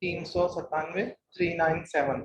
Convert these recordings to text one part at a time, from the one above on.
397 397।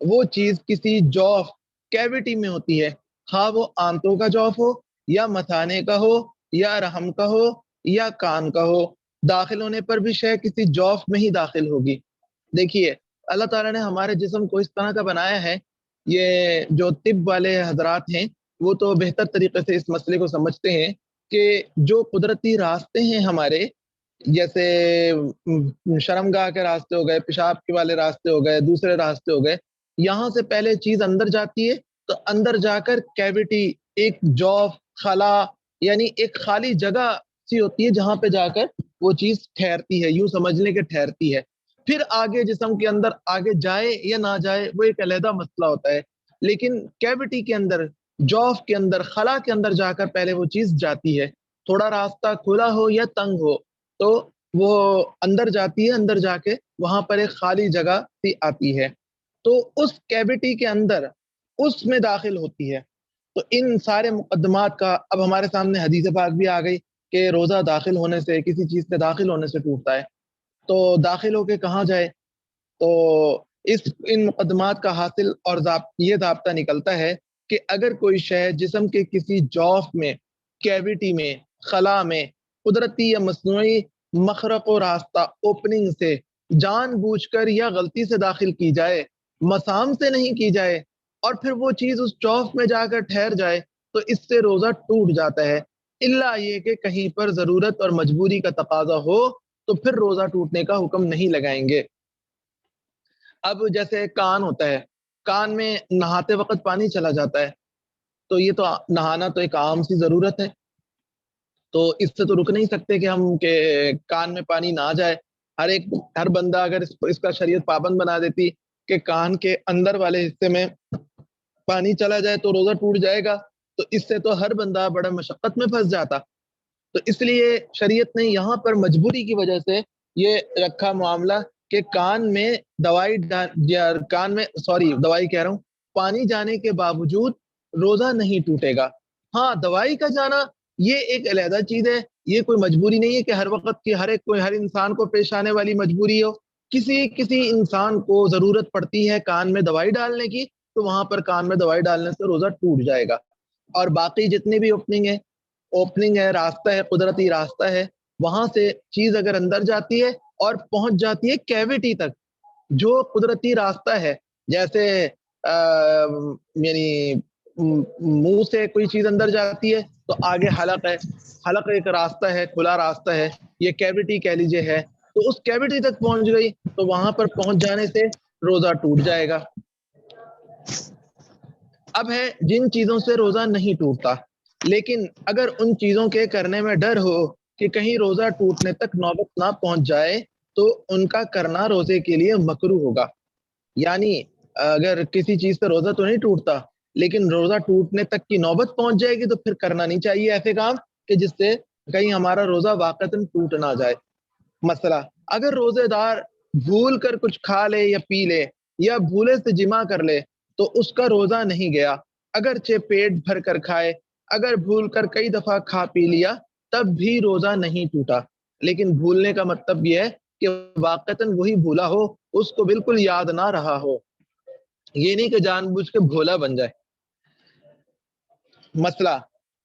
وہ چیز کسی جوف کیوٹی میں ہوتی ہے، خواہ وہ آنتوں کا جوف ہو یا مثانے کا ہو یا رحم کا ہو یا کان کا ہو، داخل ہونے پر بھی شے کسی جوف میں ہی داخل ہوگی۔ دیکھیے اللہ تعالیٰ نے ہمارے جسم کو اس طرح کا بنایا ہے، یہ جو طب والے حضرات ہیں وہ تو بہتر طریقے سے اس مسئلے کو سمجھتے ہیں کہ جو قدرتی راستے ہیں ہمارے، جیسے شرمگاہ کے راستے ہو گئے، پیشاب کے والے راستے ہو گئے، دوسرے راستے ہو گئے، یہاں سے پہلے چیز اندر جاتی ہے تو اندر جا کر کیوٹی، ایک جوف، خلا، یعنی ایک خالی جگہ سی ہوتی ہے جہاں پہ جا کر وہ چیز ٹھہرتی ہے، یوں سمجھ لیں کہ ٹھہرتی ہے۔ پھر آگے جسم کے اندر آگے جائے یا نہ جائے وہ ایک علیحدہ مسئلہ ہوتا ہے، لیکن کیوٹی کے اندر، جوف کے اندر، خلا کے اندر جا کر پہلے وہ چیز جاتی ہے، تھوڑا راستہ کھلا ہو یا تنگ ہو تو وہ اندر جاتی ہے، اندر جا کے وہاں پر ایک خالی جگہ سی آتی ہے، تو اس کیوٹی کے اندر اس میں داخل ہوتی ہے۔ تو ان سارے مقدمات کا اب ہمارے سامنے حدیث پاک بھی آ گئی کہ روزہ داخل ہونے سے، کسی چیز سے داخل ہونے سے ٹوٹتا ہے، تو داخل ہو کے کہاں جائے؟ تو ان مقدمات کا حاصل اور یہ ضابطہ نکلتا ہے کہ اگر کوئی شے جسم کے کسی جوف میں، کیوٹی میں، خلا میں قدرتی یا مصنوعی مخرق و راستہ، اوپننگ سے جان بوجھ کر یا غلطی سے داخل کی جائے، مسام سے نہیں کی جائے، اور پھر وہ چیز اس جوف میں جا کر ٹھہر جائے تو اس سے روزہ ٹوٹ جاتا ہے، الا یہ کہ کہیں پر ضرورت اور مجبوری کا تقاضا ہو تو پھر روزہ ٹوٹنے کا حکم نہیں لگائیں گے۔ اب جیسے کان ہوتا ہے، کان میں نہاتے وقت پانی چلا جاتا ہے، تو یہ تو نہانا تو ایک عام سی ضرورت ہے، تو اس سے تو رک نہیں سکتے کہ ہم کہ کان میں پانی نہ جائے۔ ہر بندہ اگر اس کا شریعت پابند بنا دیتی کہ کان کے اندر والے حصے میں پانی چلا جائے تو روزہ ٹوٹ جائے گا، تو اس سے تو ہر بندہ بڑا مشقت میں پھنس جاتا۔ تو اس لیے شریعت نے یہاں پر مجبوری کی وجہ سے یہ رکھا معاملہ کہ کان میں دوائی کہہ رہا ہوں، پانی جانے کے باوجود روزہ نہیں ٹوٹے گا۔ ہاں، دوائی کا جانا یہ ایک علیحدہ چیز ہے، یہ کوئی مجبوری نہیں ہے کہ ہر وقت کی ہر انسان کو پیش آنے والی مجبوری ہو۔ کسی انسان کو ضرورت پڑتی ہے کان میں دوائی ڈالنے کی، تو وہاں پر کان میں دوائی ڈالنے سے روزہ ٹوٹ جائے گا۔ اور باقی جتنی بھی اوپننگ ہے، راستہ ہے، قدرتی راستہ ہے، وہاں سے چیز اگر اندر جاتی ہے اور پہنچ جاتی ہے کیوٹی تک، جو قدرتی راستہ ہے، جیسے یعنی منہ سے کوئی چیز اندر جاتی ہے تو آگے حلق ہے، حلق ایک راستہ ہے، کھلا راستہ ہے، یہ کیوٹی کہہ لیجیے ہے، تو اس کیوٹی تک پہنچ گئی تو وہاں پر پہنچ جانے سے روزہ ٹوٹ جائے گا۔ اب ہے جن چیزوں سے روزہ نہیں ٹوٹتا، لیکن اگر ان چیزوں کے کرنے میں ڈر ہو کہ کہیں روزہ ٹوٹنے تک نوبت نہ پہنچ جائے تو ان کا کرنا روزے کے لیے مکروہ ہوگا۔ یعنی اگر کسی چیز سے روزہ تو نہیں ٹوٹتا لیکن روزہ ٹوٹنے تک کی نوبت پہنچ جائے گی تو پھر کرنا نہیں چاہیے ایسے کام کہ جس سے کہیں ہمارا روزہ واقعتاً ٹوٹ نہ جائے۔ مسئلہ، اگر روزے دار بھول کر کچھ کھا لے یا پی لے یا بھولے سے جمع کر لے تو اس کا روزہ نہیں گیا، اگرچہ پیٹ بھر کر کھائے، اگر بھول کر کئی دفعہ کھا پی لیا تب بھی روزہ نہیں ٹوٹا۔ لیکن بھولنے کا مطلب یہ ہے کہ واقعتاً وہی بھولا ہو، اس کو بالکل یاد نہ رہا ہو، یہ نہیں کہ جان بوجھ کے بھولا بن جائے۔ مسئلہ،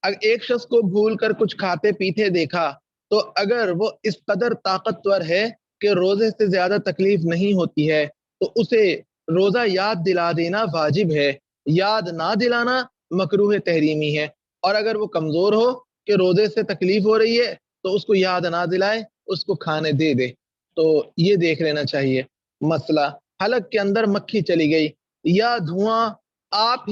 اگر ایک شخص کو بھول کر کچھ کھاتے پیتے دیکھا تو اگر وہ اس قدر طاقتور ہے کہ روزے سے زیادہ تکلیف نہیں ہوتی ہے تو اسے روزہ یاد دلا دینا واجب ہے، یاد نہ دلانا مکروہ تحریمی ہے۔ اور اگر وہ کمزور ہو کہ روزے سے تکلیف ہو رہی ہے تو اس کو یاد نہ دلائے، اس کو کھانے دے دے، تو یہ دیکھ لینا چاہیے۔ مسئلہ، حلق کے اندر مکھی چلی گئی یا دھواں آپ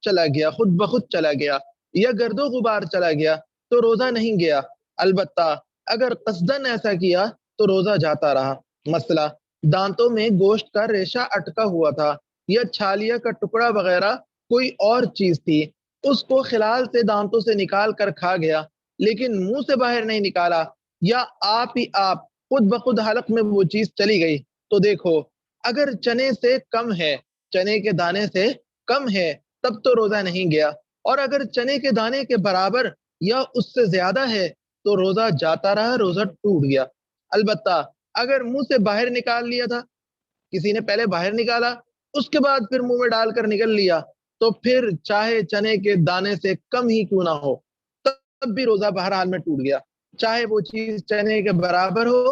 چلا گیا، خود بخود چلا گیا، یا گرد و غبار چلا گیا تو روزہ نہیں گیا، البتہ اگر قصدن ایسا کیا تو روزہ جاتا رہا۔ مسئلہ، دانتوں میں گوشت کا ریشہ اٹکا ہوا تھا یا چھالیا کا ٹکڑا وغیرہ کوئی اور چیز تھی، اس کو خلال سے دانتوں سے نکال کر کھا گیا لیکن منہ سے باہر نہیں نکالا، یا آپ خود بخود حلق میں وہ چیز چلی گئی، تو دیکھو اگر چنے سے کم ہے، چنے کے دانے سے کم ہے تب تو روزہ نہیں گیا، اور اگر چنے کے دانے کے برابر یا اس سے زیادہ ہے تو روزہ جاتا رہا، روزہ ٹوٹ گیا۔ البتہ اگر منہ سے باہر نکال لیا تھا، کسی نے پہلے باہر نکالا اس کے بعد پھر منہ میں ڈال کر نگل لیا تو پھر چاہے چنے کے دانے سے کم ہی کیوں نہ ہو تب بھی روزہ بہرحال میں ٹوٹ گیا، چاہے وہ چیز چنے کے برابر ہو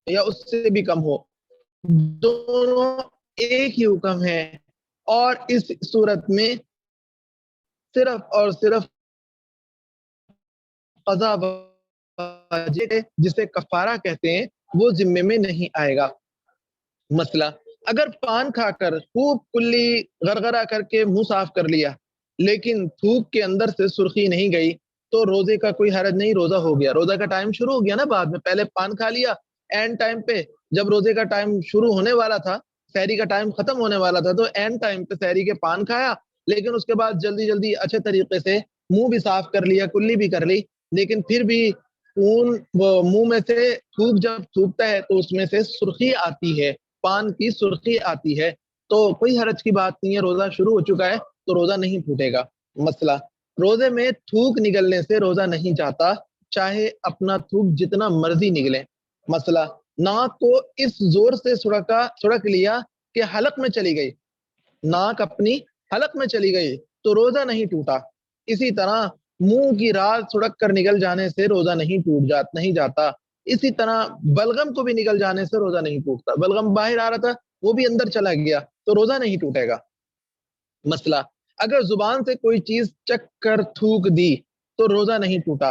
یا اس سے بھی کم ہو، دونوں ایک ہی حکم ہے۔ اور اس صورت میں صرف اور صرف قضا واجب ہے جسے کفارہ کہتے ہیں وہ ذمے میں نہیں آئے گا۔ مسئلہ، اگر پان کھا کر خوب کلی غرغرہ کر کے منہ صاف کر لیا لیکن تھوک کے اندر سے سرخی نہیں گئی تو روزے کا کوئی حرج نہیں، روزہ ہو گیا، روزہ کا ٹائم شروع ہو گیا نا، بعد میں پہلے پان کھا لیا اینڈ ٹائم پہ، جب روزے کا ٹائم شروع ہونے والا تھا، سحری کا ٹائم ختم ہونے والا تھا تو اینڈ ٹائم پہ سحری کے پان کھایا، لیکن اس کے بعد جلدی جلدی اچھے طریقے سے منہ بھی صاف کر لیا، کلی بھی کر لی، لیکن پھر بھی خون وہ منہ میں سے تھوک جب تھوکتا ہے تو اس میں سے سرخی آتی ہے، پان کی سرخی آتی ہے، تو کوئی حرج کی بات نہیں ہے، روزہ شروع ہو چکا ہے تو روزہ نہیں ٹوٹے گا۔ مسئلہ، روزے میں تھوک نگلنے سے روزہ نہیں جاتا، چاہے اپنا تھوک جتنا مرضی نگلے۔ مسئلہ، ناک کو اس زور سے سڑک لیا کہ حلق میں چلی گئی، ناک اپنی حلق میں چلی گئی تو روزہ نہیں ٹوٹا۔ اسی طرح منہ کی رال سڑک کر نگل جانے سے روزہ نہیں جاتا، اسی طرح بلغم کو بھی نگل جانے سے روزہ نہیں ٹوٹتا، بلغم باہر آ رہا تھا وہ بھی اندر چلا گیا تو روزہ نہیں ٹوٹے گا۔ مسئلہ، اگر زبان سے کوئی چیز چک کر تھوک دی تو روزہ نہیں ٹوٹا،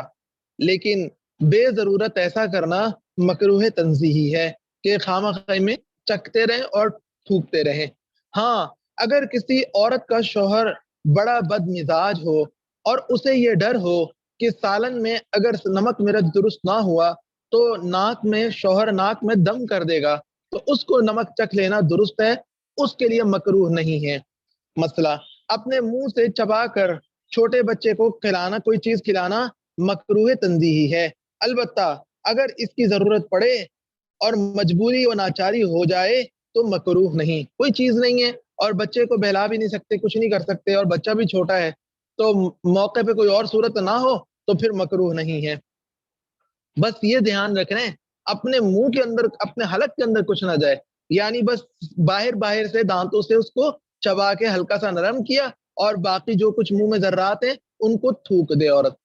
لیکن بے ضرورت ایسا کرنا مکروہ تنزیہی ہے کہ خواہ میں چکتے رہیں اور تھوکتے رہیں۔ ہاں، اگر کسی عورت کا شوہر بڑا بد مزاج ہو اور اسے یہ ڈر ہو کہ سالن میں اگر نمک مرچ درست نہ ہوا تو شوہر ناک میں دم کر دے گا تو اس کو نمک چکھ لینا درست ہے، اس کے لیے مکروہ نہیں ہے۔ مسئلہ، اپنے منہ سے چبا کر چھوٹے بچے کو کوئی چیز کھلانا مکروہ تنزیہی ہے، البتہ اگر اس کی ضرورت پڑے اور مجبوری و ناچاری ہو جائے تو مکروہ نہیں، کوئی چیز نہیں ہے اور بچے کو بہلا بھی نہیں سکتے، کچھ نہیں کر سکتے اور بچہ بھی چھوٹا ہے تو موقع پہ کوئی اور صورت نہ ہو تو پھر مکروہ نہیں ہے۔ بس یہ دھیان رکھیں اپنے منہ کے اندر، اپنے حلق کے اندر کچھ نہ جائے، یعنی بس باہر سے دانتوں سے اس کو چبا کے ہلکا سا نرم کیا اور باقی جو کچھ منہ میں ذرات ہیں ان کو تھوک دے عورت۔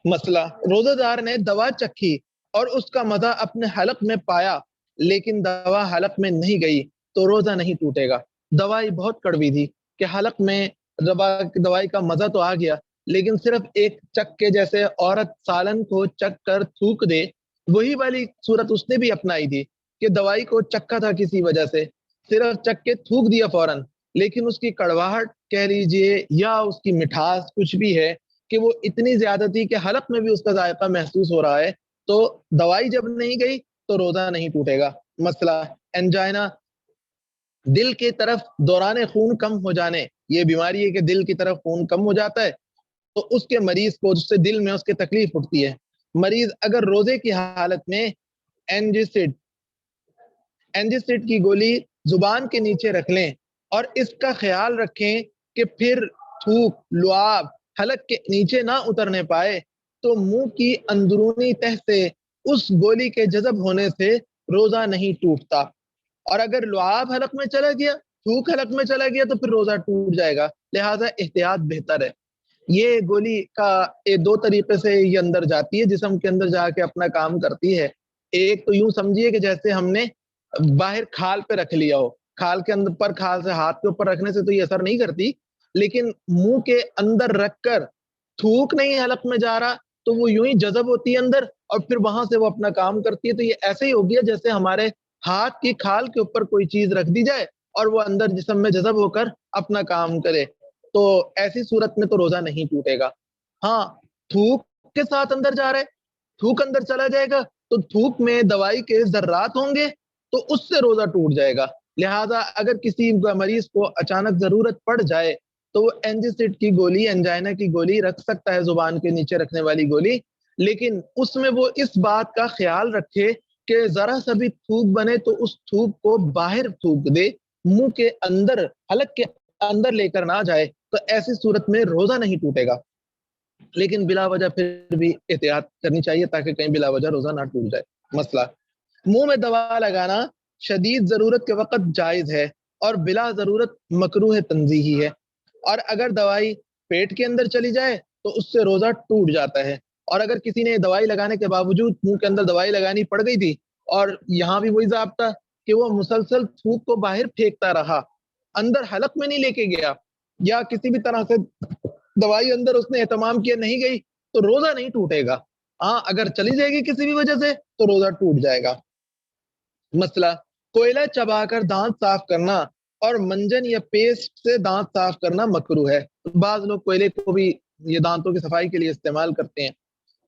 مسئلہ، روزہ دار نے دوا چکھی اور اس کا مزہ اپنے حلق میں پایا لیکن دوا حلق میں نہیں گئی تو روزہ نہیں ٹوٹے گا۔ دوائی بہت کڑوی تھی کہ حلق میں دوائی کا مزہ تو آ گیا لیکن صرف ایک چک کے جیسے عورت سالن کو چک کر تھوک دے، وہی والی صورت اس نے بھی اپنائی تھی کہ دوائی کو چکھا تھا کسی وجہ سے، صرف چک کے تھوک دیا فوراً، لیکن اس کی کڑواہٹ کہہ لیجئے یا اس کی مٹھاس کچھ بھی ہے کہ وہ اتنی زیادہ تھی کہ حلق میں بھی اس کا ذائقہ محسوس ہو رہا ہے، تو دوائی جب نہیں گئی تو روزہ نہیں ٹوٹے گا۔ مسئلہ، انجائنا، دل کی طرف دوران خون کم ہو جانے، یہ بیماری ہے کہ دل کی طرف خون کم ہو جاتا ہے تو اس کے مریض کو جس سے دل میں اس کے تکلیف اٹھتی ہے، مریض اگر روزے کی حالت میں اینجیسڈ کی گولی زبان کے نیچے رکھ لیں اور اس کا خیال رکھیں کہ پھر تھوک لعاب حلق کے نیچے نہ اترنے پائے تو منہ کی اندرونی تہ سے اس گولی کے جذب ہونے سے روزہ نہیں ٹوٹتا، اور اگر لعاب حلق میں چلا گیا، تھوک حلق میں چلا گیا تو پھر روزہ ٹوٹ جائے گا، لہذا احتیاط بہتر ہے۔ یہ گولی کا دو طریقے سے یہ اندر جاتی ہے، جسم کے اندر جا کے اپنا کام کرتی ہے۔ ایک تو یوں سمجھیے کہ جیسے ہم نے باہر کھال پہ رکھ لیا ہو، کھال کے اندر پر کھال سے ہاتھ کے اوپر رکھنے سے تو یہ اثر نہیں کرتی، لیکن منہ کے اندر رکھ کر تھوک نہیں حلق میں جا رہا تو وہ یوں ہی جذب ہوتی ہے اندر اور پھر وہاں سے وہ اپنا کام کرتی ہے، تو یہ ایسے ہی ہو گیا جیسے ہمارے ہاتھ کی کھال کے اوپر کوئی چیز رکھ دی جائے اور وہ اندر جسم میں جذب ہو کر اپنا کام کرے، تو ایسی صورت میں تو روزہ نہیں ٹوٹے گا۔ ہاں، تھوک کے ساتھ اندر جا رہا ہے، تھوک اندر چلا جائے گا تو تھوک میں دوائی کے ذرات ہوں گے تو اس سے روزہ ٹوٹ جائے گا، لہٰذا اگر کسی مریض کو اچانک ضرورت پڑ جائے تو وہ اینجیسڈ کی گولی، انجائنا کی گولی رکھ سکتا ہے، زبان کے نیچے رکھنے والی گولی، لیکن اس میں وہ اس بات کا خیال رکھے کہ ذرا سا بھی تھوک بنے تو اس تھوک کو باہر تھوک دے، منہ کے اندر حلق کے اندر لے کر نہ جائے، تو ایسی صورت میں روزہ نہیں ٹوٹے گا، لیکن بلا وجہ پھر بھی احتیاط کرنی چاہیے تاکہ کہیں بلا وجہ روزہ نہ ٹوٹ جائے۔ مسئلہ، منہ میں دوا لگانا شدید ضرورت کے وقت جائز ہے اور بلا ضرورت مکروہ تنزیہی ہے. اور اگر دوائی پیٹ کے اندر چلی جائے تو اس سے روزہ ٹوٹ جاتا ہے. اور اگر کسی نے دوائی لگانے کے باوجود منہ کے اندر دوائی لگانی پڑ گئی تھی اور یہاں بھی وہی ضابطہ کہ وہ مسلسل تھوک کو باہر پھینکتا رہا, اندر حلق میں نہیں لے کے گیا, یا کسی بھی طرح سے دوائی اندر اس نے اہتمام کیا نہیں گئی, تو روزہ نہیں ٹوٹے گا. ہاں اگر چلی جائے گی کسی بھی وجہ سے تو روزہ ٹوٹ جائے گا. مسئلہ, کوئلہ چبا کر دانت صاف کرنا اور منجن یا پیسٹ سے دانت صاف کرنا مکروہ ہے. بعض لوگ کوئلے کو بھی یہ دانتوں کی صفائی کے لیے استعمال کرتے ہیں.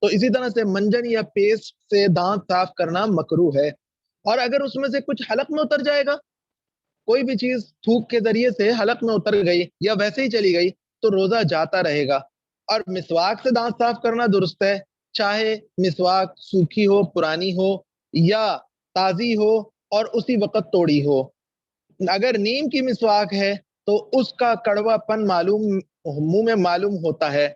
تو اسی طرح سے منجن یا پیسٹ سے دانت صاف کرنا مکروہ ہے. اور اگر اس میں سے کچھ حلق میں اتر جائے گا, کوئی بھی چیز تھوک کے ذریعے سے حلق میں اتر گئی یا ویسے ہی چلی گئی, تو روزہ جاتا رہے گا. اور مسواک سے دانت صاف کرنا درست ہے, چاہے مسواک سوکھی ہو, پرانی ہو یا تازی ہو اور اسی وقت توڑی ہو. اگر نیم کی مسواک ہے تو اس کا کڑوا پن منہ میں معلوم ہوتا ہے,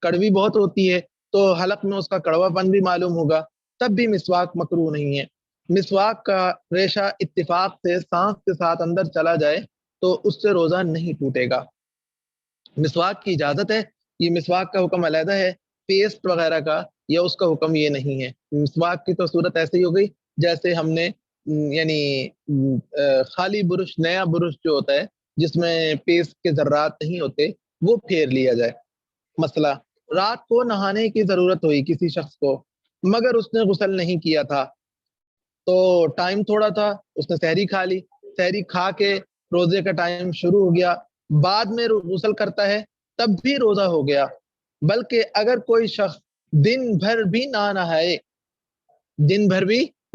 کڑوی بہت ہوتی ہے تو حلق میں اس کا کڑوا پن بھی معلوم ہوگا, تب بھی مسواک مکروہ نہیں ہے. مسواک کا ریشہ اتفاق سے سانس کے ساتھ اندر چلا جائے تو اس سے روزہ نہیں ٹوٹے گا. مسواک کی اجازت ہے, یہ مسواک کا حکم علیحدہ ہے, پیسٹ وغیرہ کا یا اس کا حکم یہ نہیں ہے. مسواک کی تو صورت ایسے ہی ہو گئی جیسے ہم نے یعنی خالی برش, نیا برش جو ہوتا ہے جس میں پیسٹ کے ذرات نہیں ہوتے, وہ پھیر لیا جائے. مسئلہ, رات کو نہانے کی ضرورت ہوئی کسی شخص کو مگر اس نے غسل نہیں کیا تھا, تو ٹائم تھوڑا تھا, اس نے سحری کھا لی, سحری کھا کے روزے کا ٹائم شروع ہو گیا, بعد میں غسل کرتا ہے تب بھی روزہ ہو گیا. بلکہ اگر کوئی شخص دن بھر بھی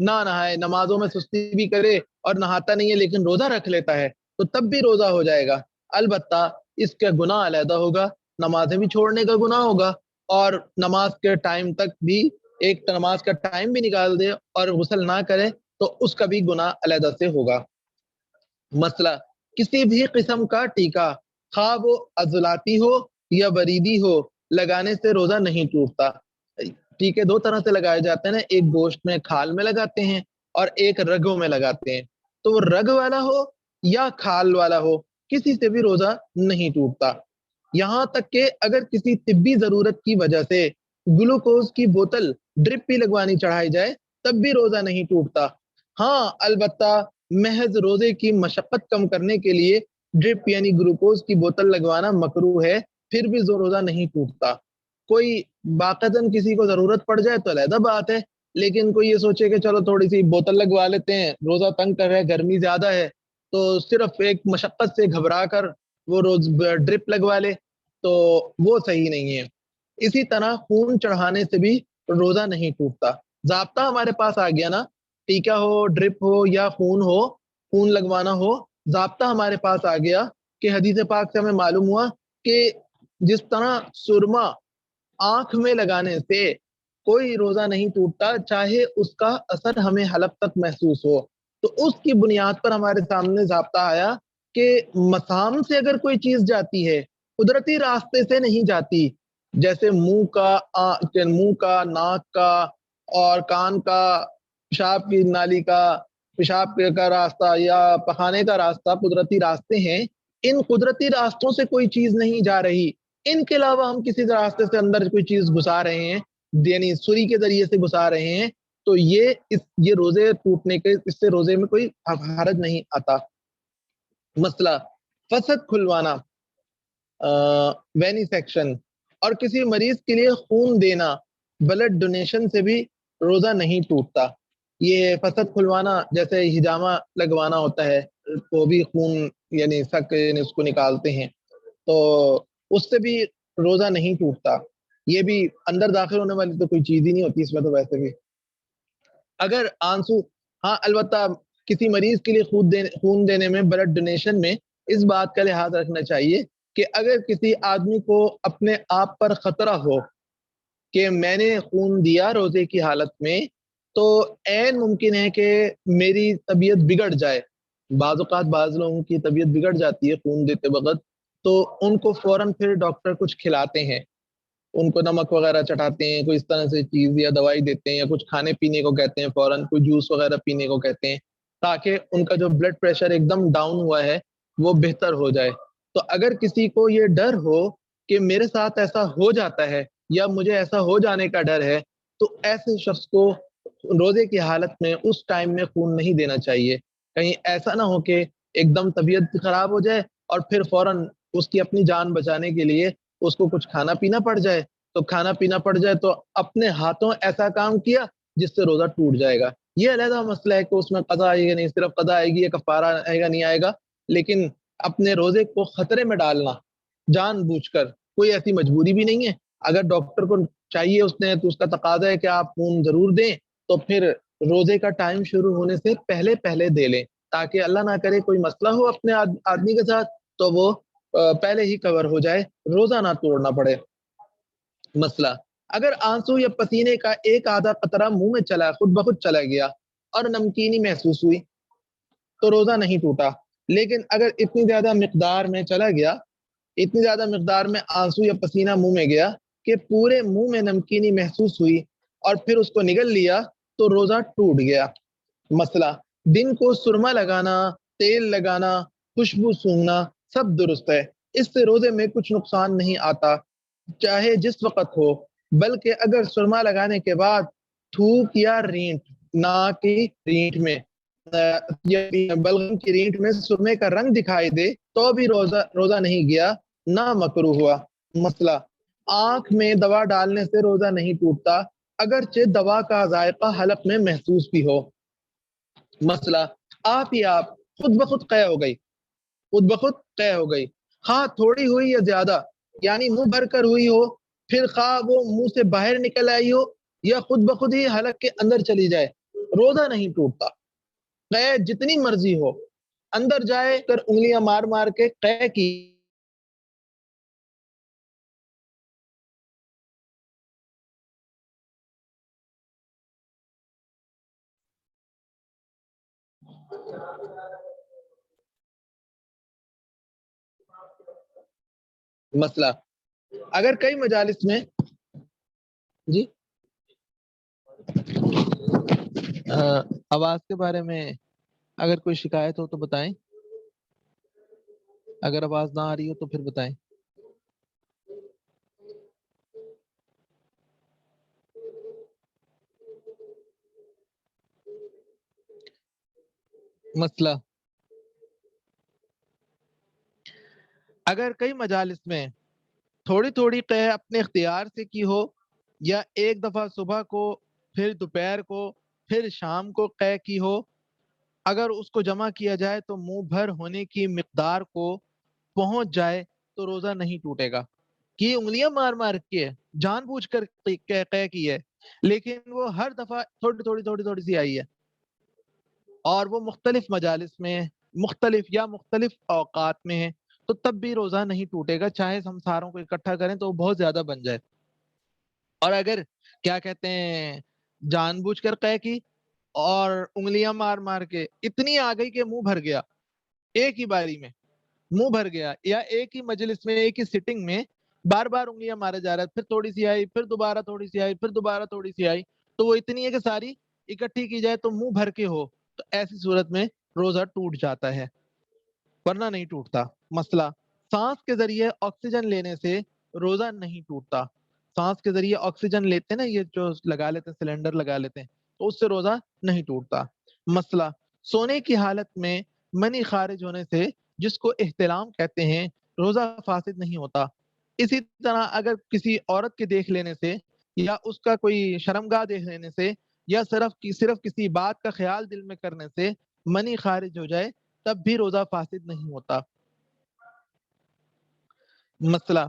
نہ نہائے, نمازوں میں سستی بھی کرے اور نہاتا نہیں ہے لیکن روزہ رکھ لیتا ہے, تو تب بھی روزہ ہو جائے گا. البتہ اس کا گناہ علیحدہ ہوگا, نمازیں بھی چھوڑنے کا گناہ ہوگا, اور نماز کے ٹائم تک بھی ایک نماز کا ٹائم بھی نکال دے اور غسل نہ کرے تو اس کا بھی گناہ علیحدہ سے ہوگا. مسئلہ, کسی بھی قسم کا ٹیکا خواہ وہ عضلاتی ہو یا بریدی ہو لگانے سے روزہ نہیں ٹوٹتا. ٹیکے دو طرح سے لگائے جاتے ہیں نا, ایک گوشت میں کھال میں لگاتے ہیں اور ایک رگوں میں لگاتے ہیں. تو وہ رگ والا ہو یا کھال والا ہو, کسی سے بھی روزہ نہیں ٹوٹتا. یہاں تک کہ اگر کسی طبی ضرورت کی وجہ سے گلوکوز کی بوتل ڈرپ بھی لگوانی چڑھائی جائے تب بھی روزہ نہیں ٹوٹتا. ہاں البتہ محض روزے کی مشقت کم کرنے کے لیے ڈرپ یعنی گلوکوز کی بوتل لگوانا مکروہ ہے, پھر بھی روزہ نہیں ٹوٹتا. کوئی باقاعدہ کسی کو ضرورت پڑ جائے تو علیحدہ بات ہے, لیکن کوئی یہ سوچے کہ چلو تھوڑی سی بوتل لگوا لیتے ہیں, روزہ تنگ کر رہے, گرمی زیادہ ہے, تو صرف ایک مشقت سے گھبرا کر وہ روز ڈرپ لگوا لے, تو وہ صحیح نہیں ہے. اسی طرح خون چڑھانے سے بھی روزہ نہیں ٹوٹتا. ضابطہ ہمارے پاس آ گیا نا, ٹیکا ہو, ڈرپ ہو یا خون لگوانا ہو, ضابطہ ہمارے پاس آ گیا کہ حدیث پاک سے ہمیں معلوم ہوا کہ جس طرح سرما آنکھ میں لگانے سے کوئی روزہ نہیں ٹوٹتا چاہے اس کا اثر ہمیں حلق تک محسوس ہو, تو اس کی بنیاد پر ہمارے سامنے ضابطہ آیا کہ مسام سے اگر کوئی چیز جاتی ہے, قدرتی راستے سے نہیں جاتی, جیسے منہ کا, ناک کا اور کان کا, پیشاب کی نالی کا, پیشاب کا راستہ یا پخانے کا راستہ قدرتی راستے ہیں. ان قدرتی راستوں سے کوئی چیز نہیں جا رہی, ان کے علاوہ ہم کسی راستے سے اندر کوئی چیز گھسا رہے ہیں, یعنی سوری کے ذریعے سے گھسا رہے ہیں, تو یہ روزے ٹوٹنے کے, اس سے روزے میں کوئی حرج نہیں آتا. مسئلہ, فسد کھلوانا, وینی سیکشن اور کسی مریض کے لیے خون دینا, بلڈ ڈونیشن سے بھی روزہ نہیں ٹوٹتا. یہ فسد کھلوانا جیسے ہجامہ لگوانا ہوتا ہے, وہ بھی خون یعنی اس کو نکالتے ہیں, تو اس سے بھی روزہ نہیں ٹوٹتا. یہ بھی اندر داخل ہونے والی تو کوئی چیز ہی نہیں ہوتی اس میں تو ویسے بھی. اگر آنسو, ہاں البتہ کسی مریض کے لیے خون دینے میں, بلڈ ڈونیشن میں اس بات کا لحاظ رکھنا چاہیے کہ اگر کسی آدمی کو اپنے آپ پر خطرہ ہو کہ میں نے خون دیا روزے کی حالت میں, تو عین ممکن ہے کہ میری طبیعت بگڑ جائے. بعض اوقات بعض لوگوں کی طبیعت بگڑ جاتی ہے خون دیتے وقت, تو ان کو فوراً پھر ڈاکٹر کچھ کھلاتے ہیں, ان کو نمک وغیرہ چٹاتے ہیں, کوئی اس طرح سے چیز یا دوائی دیتے ہیں, یا کچھ کھانے پینے کو کہتے ہیں, فوراً کوئی جوس وغیرہ پینے کو کہتے ہیں, تاکہ ان کا جو بلڈ پریشر ایک دم ڈاؤن ہوا ہے وہ بہتر ہو جائے۔ تو اگر کسی کو یہ ڈر ہو کہ میرے ساتھ ایسا ہو جاتا ہے یا مجھے ایسا ہو جانے کا ڈر ہے، تو ایسے شخص کو روزے کی حالت میں اس ٹائم میں خون نہیں دینا چاہیے۔ کہیں ایسا نہ ہو کہ ایک دم طبیعت خراب ہو جائے اور پھر فوراً اس کی اپنی جان بچانے کے لیے اس کو کچھ کھانا پینا پڑ جائے، تو کھانا پینا پڑ جائے تو اپنے ہاتھوں ایسا کام کیا جس سے روزہ ٹوٹ جائے گا۔ یہ علیحدہ مسئلہ ہے کہ اس میں قضا آئے گا نہیں، صرف قضا آئے گی یا کفارہ آئے گا نہیں آئے گا، لیکن اپنے روزے کو خطرے میں ڈالنا جان بوجھ کر کوئی ایسی مجبوری بھی نہیں ہے۔ اگر ڈاکٹر کو چاہیے اس نے تو اس کا تقاضا ہے کہ آپ خون ضرور دیں، تو پھر روزے کا ٹائم شروع ہونے سے پہلے پہلے دے لیں، تاکہ اللہ نہ کرے کوئی مسئلہ ہو اپنے آدمی کے ساتھ تو وہ پہلے ہی کور ہو جائے، روزہ نہ توڑنا پڑے۔ مسئلہ اگر آنسو یا پسینے کا ایک آدھا قطرہ منہ میں چلا خود بخود چلا گیا اور نمکینی محسوس ہوئی تو روزہ نہیں ٹوٹا، لیکن اگر اتنی زیادہ مقدار میں چلا گیا، اتنی زیادہ مقدار میں آنسو یا پسینہ منہ میں گیا کہ پورے منہ میں نمکینی محسوس ہوئی اور پھر اس کو نگل لیا تو روزہ ٹوٹ گیا۔ مسئلہ دن کو سرما لگانا، تیل لگانا، خوشبو سونگھنا سب درست ہے، اس سے روزے میں کچھ نقصان نہیں آتا، چاہے جس وقت ہو، بلکہ اگر سرما لگانے کے بعد تھوک یا رینٹ، ناک کی رینٹ میں یا بلغم کی رینٹ میں سرمے کا رنگ دکھائی دے تو بھی روزہ نہیں گیا، نہ مکروہ ہوا۔ مسئلہ آنکھ میں دوا ڈالنے سے روزہ نہیں ٹوٹتا، اگرچہ دوا کا ذائقہ حلق میں محسوس بھی ہو۔ مسئلہ آپ ہی آپ خود بخود قے ہو گئی، خود بخود قے ہو گئی، خواہ تھوڑی ہوئی یا زیادہ، یعنی منہ بھر کر ہوئی ہو، پھر خواہ وہ منہ سے باہر نکل آئی ہو یا خود بخود ہی حلق کے اندر چلی جائے، روزہ نہیں ٹوٹتا۔ قے جتنی مرضی ہو، اندر جائے کر انگلیاں مار مار کے قے کی مسئلہ اگر کئی مجالس میں جی آواز کے بارے میں اگر کوئی شکایت ہو تو بتائیں، اگر آواز نہ آ رہی ہو تو پھر بتائیں۔ مسئلہ اگر کئی مجالس میں تھوڑی تھوڑی قے اپنے اختیار سے کی ہو، یا ایک دفعہ صبح کو، پھر دوپہر کو، پھر شام کو قے کی ہو، اگر اس کو جمع کیا جائے تو منہ بھر ہونے کی مقدار کو پہنچ جائے تو روزہ نہیں ٹوٹے گا۔ کہ انگلیاں مار مار کے جان بوجھ کر قے کی ہے، لیکن وہ ہر دفعہ تھوڑی تھوڑی تھوڑی تھوڑی سی آئی ہے، اور وہ مختلف مجالس میں مختلف اوقات میں ہے، تو تب بھی روزہ نہیں ٹوٹے گا، چاہے ہم ساروں کو اکٹھا کریں تو وہ بہت زیادہ بن جائے۔ اور اگر کیا کہتے ہیں جان بوجھ کر قے کی اور انگلیاں مار مار کے اتنی آ گئی کہ منہ بھر گیا، ایک ہی باری میں منہ بھر گیا، یا ایک ہی مجلس میں ایک ہی سٹنگ میں بار بار انگلیاں مارے جا رہا ہے، پھر تھوڑی سی آئی، پھر دوبارہ تھوڑی سی آئی، پھر دوبارہ تھوڑی سی آئی، تو وہ اتنی ہے کہ ساری اکٹھی کی جائے تو منہ بھر کے ہو، تو ایسی صورت میں روزہ ٹوٹ جاتا ہے، ورنہ نہیں ٹوٹتا۔ مسئلہ سانس کے ذریعے آکسیجن لینے سے روزہ نہیں ٹوٹتا۔ سانس کے ذریعے آکسیجن لیتے ہیں نا، یہ جو لگا لیتے ہیں، سلنڈر لگا لیتے ہیں، تو اس سے روزہ نہیں ٹوٹتا۔ مسئلہ سونے کی حالت میں منی خارج ہونے سے، جس کو احتلام کہتے ہیں، روزہ فاسد نہیں ہوتا۔ اسی طرح اگر کسی عورت کے دیکھ لینے سے، یا اس کا کوئی شرمگاہ دیکھ لینے سے، یا صرف کسی بات کا خیال دل میں کرنے سے منی خارج ہو جائے، تب بھی روزہ فاسد نہیں ہوتا۔ مسئلہ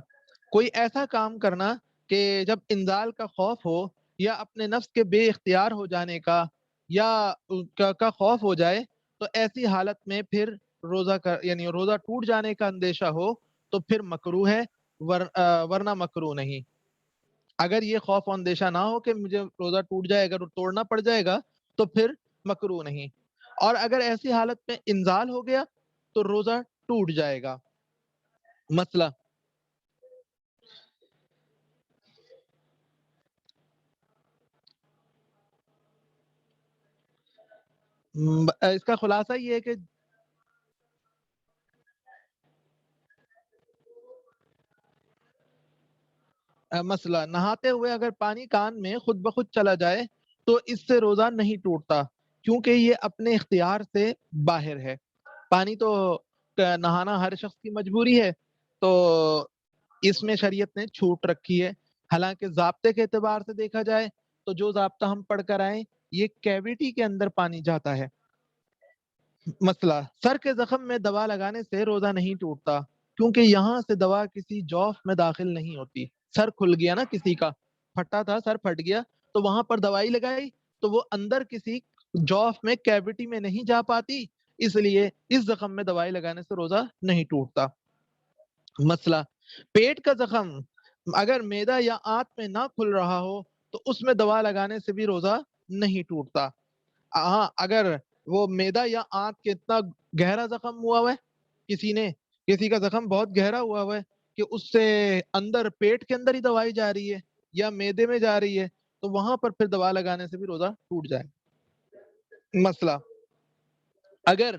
کوئی ایسا کام کرنا کہ جب انزال کا خوف ہو، یا اپنے نفس کے بے اختیار ہو جانے کا یا کا خوف ہو جائے، تو ایسی حالت میں پھر یعنی روزہ ٹوٹ جانے کا اندیشہ ہو تو پھر مکروہ ہے، ورنہ مکروہ نہیں۔ اگر یہ خوف و اندیشہ نہ ہو کہ مجھے روزہ ٹوٹ جائے گا، توڑنا پڑ جائے گا، تو پھر مکروہ نہیں۔ اور اگر ایسی حالت میں انزال ہو گیا تو روزہ ٹوٹ جائے گا۔ مسئلہ اس کا خلاصہ یہ ہے کہ مسئلہ نہاتے ہوئے اگر پانی کان میں خود بخود چلا جائے تو اس سے روزہ نہیں ٹوٹتا، کیونکہ یہ اپنے اختیار سے باہر ہے۔ پانی تو نہانا ہر شخص کی مجبوری ہے، تو اس میں شریعت نے چھوٹ رکھی ہے۔ حالانکہ ضابطے کے اعتبار سے دیکھا جائے تو جو ضابطہ ہم پڑھ کر آئیں، یہ کیویٹی کے اندر پانی جاتا ہے۔ مسئلہ سر کے زخم میں دوا لگانے سے روزہ نہیں ٹوٹتا، کیونکہ یہاں سے دوا کسی جوف میں داخل نہیں ہوتی۔ سر کھل گیا نا، کسی کا پھٹا تھا، سر پھٹ گیا تو وہاں پر دوائی لگائی تو وہ اندر کسی جوف میں کیویٹی میں نہیں جا پاتی، اس لیے اس زخم میں دوائی لگانے سے روزہ نہیں ٹوٹتا۔ مسئلہ پیٹ کا زخم اگر معدہ یا آنت میں نہ کھل رہا ہو تو اس میں دوا لگانے سے بھی روزہ نہیں ٹوٹتا۔ ہاں، اگر وہ معدہ یا آنت کے اتنا گہرا زخم ہوا ہوا ہے، کسی کا زخم بہت گہرا ہوا ہے کہ اس سے اندر پیٹ کے اندر ہی دوائی جا رہی ہے یا معدے میں جا رہی ہے، تو وہاں پر پھر دوا لگانے سے بھی روزہ ٹوٹ جائے۔ مسئلہ اگر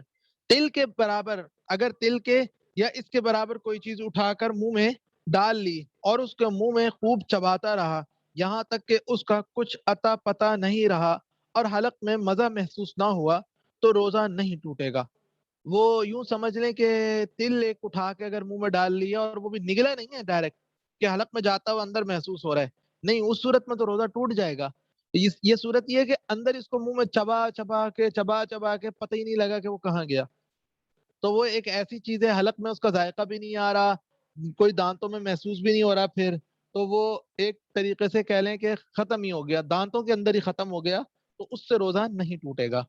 تل کے یا اس کے برابر کوئی چیز اٹھا کر منہ میں ڈال لی اور اس کے منہ میں خوب چباتا رہا یہاں تک کہ اس کا کچھ اتا پتا نہیں رہا اور حلق میں مزہ محسوس نہ ہوا تو روزہ نہیں ٹوٹے گا۔ وہ یوں سمجھ لیں کہ تل ایک اٹھا کے اگر منہ میں ڈال لیا اور وہ بھی نگلا نہیں ہے ڈائریکٹ کہ حلق میں جاتا ہوا اندر محسوس ہو رہا ہے، نہیں، اس صورت میں تو روزہ ٹوٹ جائے گا۔ یہ صورت یہ ہے کہ اندر اس کو منہ میں چبا چبا کے پتہ ہی نہیں لگا کہ وہ کہاں گیا، تو وہ ایک ایسی چیز ہے حلق میں اس کا ذائقہ بھی نہیں آ رہا، کوئی دانتوں میں محسوس بھی نہیں ہو رہا، پھر تو وہ ایک طریقے سے کہہ لیں کہ ختم ہی ہو گیا، دانتوں کے اندر ہی ختم ہو گیا، تو اس سے روزہ نہیں ٹوٹے گا۔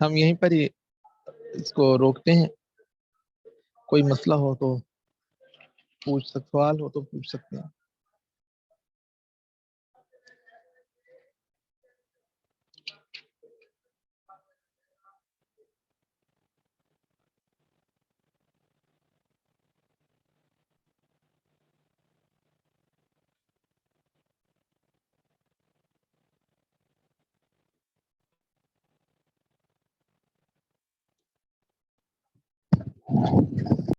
ہم یہیں پر ہی اس کو روکتے ہیں، کوئی مسئلہ ہو تو سوال ہو تو پوچھ سکتے ہیں۔